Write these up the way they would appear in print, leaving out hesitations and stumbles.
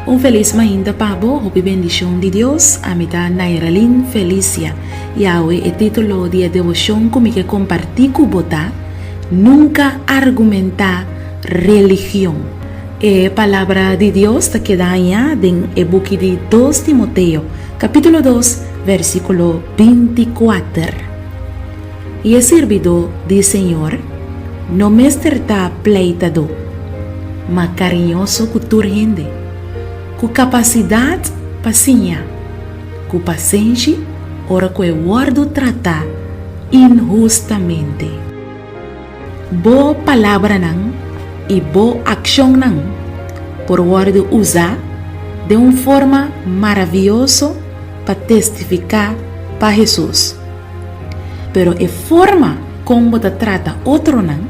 Un feliz mañana pavo, hopi bendición de Dios, a mitad Nairalin Felicia. Y hoy el título de devoción que compartí con bota, nunca argumentar religión. Palabra de Dios te queda allá en el book de 2 Timoteo, capítulo 2, versículo 24. Y el servidor del Señor no me está pleitado, mas cariñoso con tu gente, com capacidade paciência, com paciência, ora que o guardo tratar injustamente. Boa palavra não e boa ação não, por guardo usar de uma forma maravilhosa para testificar para Jesus. Pero a forma como te trata outro não,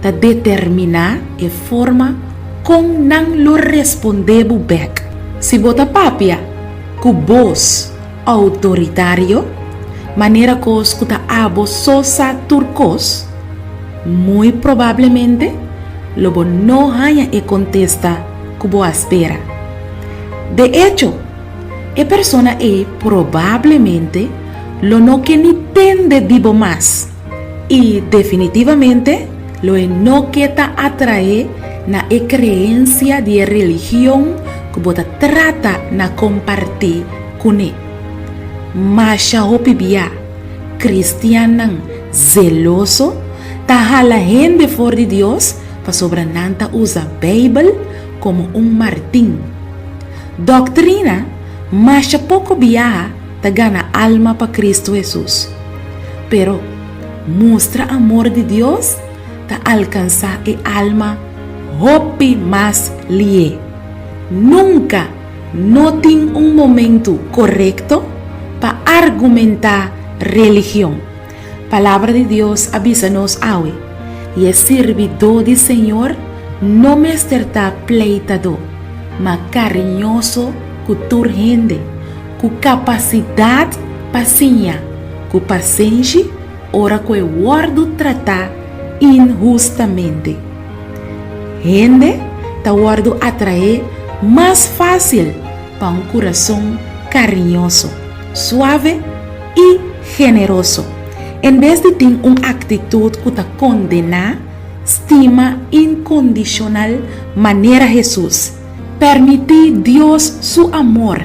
te determinar a forma como não lo respondemos back. Se bota papia com voz autoritário, maneira que escuta abo sosa turcos, muito provavelmente lobo não haya e contesta como espera. De hecho, a persona provavelmente lo no que ni tende dibo más e definitivamente lo no que ta atrae na creencia de religião que bota trata na compartir com ele. Mas a opibia cristiana zeloso ta hala gente for de Deus para sobrananta usa a Bíblia como martim. Doutrina, mas a pouco bia ta gana alma para Cristo Jesus. Pero mostra amor de Deus ta alcançar a alma hopi mas lie. Nunca notem momento correto para argumentar religião. Palavra de Deus avisa-nos hoje. E é servidor do Senhor não me está pleitado, mas carinhoso com tua gente, com capacidade paciência, com paciência, ora que o guardo tratar injustamente. Gente te guardo atrair mais fácil para um coração carinhoso, suave e generoso. Em vez de ter uma atitude que te condena, estima incondicional maneira Jesus. Permitir Deus seu amor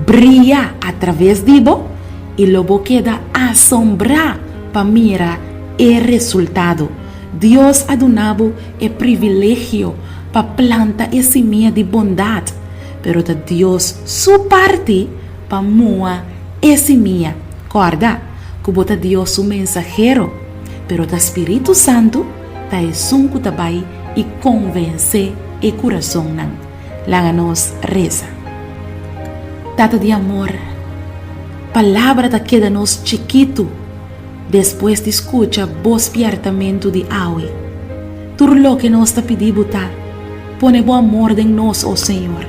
brilhar através de você e logo queda assombrar para mirar o resultado. Deus ha donado o privilégio para plantar a semente de bondade, pero Deus sua parte para moar a semente. Corda, que bota Deus o mensageiro, pero o Espírito Santo está junto também e convence o coração não. Láganos reza. Tata de amor, palavra da queda-nos chiquito, depois de escutar voz pertamento de hoje. Tudo lo que nos está pedindo tá, pone bo amor em nós, ó Senhor.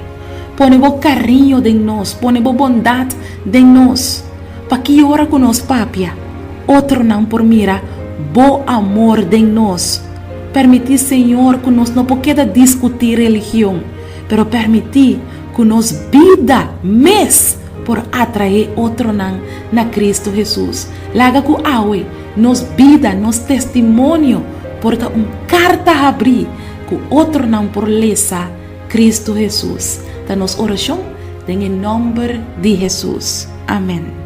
Pone bo carinho em nós, pone bo bondade em nós. Para que ora com nós, papia, outro não por mira, bo amor em nós. Permitir, Senhor, que nós não podemos discutir religião, pero permitir que nos vida mês por atrair outro não na Cristo Jesus. Laga que hoje nos vida, nos testemunho, por carta a abrir, que outro não por lesa Cristo Jesus. Da nos oração, em nome de Jesus. Amém.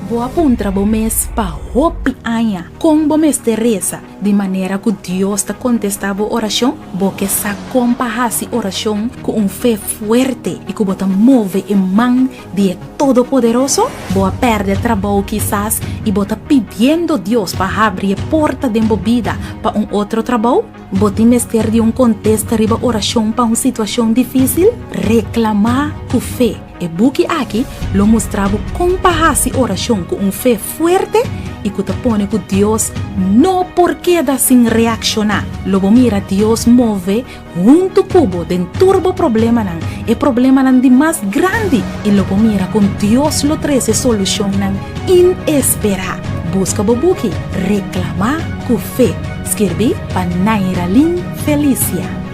Vou apontar o mês para hopi anha, com o mês de reza, de maneira que Deus te contestava a oração, vou que sa comparase oração com fé forte e que bota move em mão de Todo-Poderoso, vou perder trabalho quizás e bota pedindo Deus para abrir a porta de vida para outro trabalho, vou te meter de contexto riba oração para uma situação difícil, reclamar com fé. E buki aqui lo mostrava comparase oração com fé forte e que te pone que Deus não porque da sem reaccionar. Logo mira Deus move junto cubo den turbo problema nan e problema nan de mais grande e logo mira com Deus lo treze solução nan inesperada. Busca bobuki reclamar com fé Escrevi para Nairalin Felicia.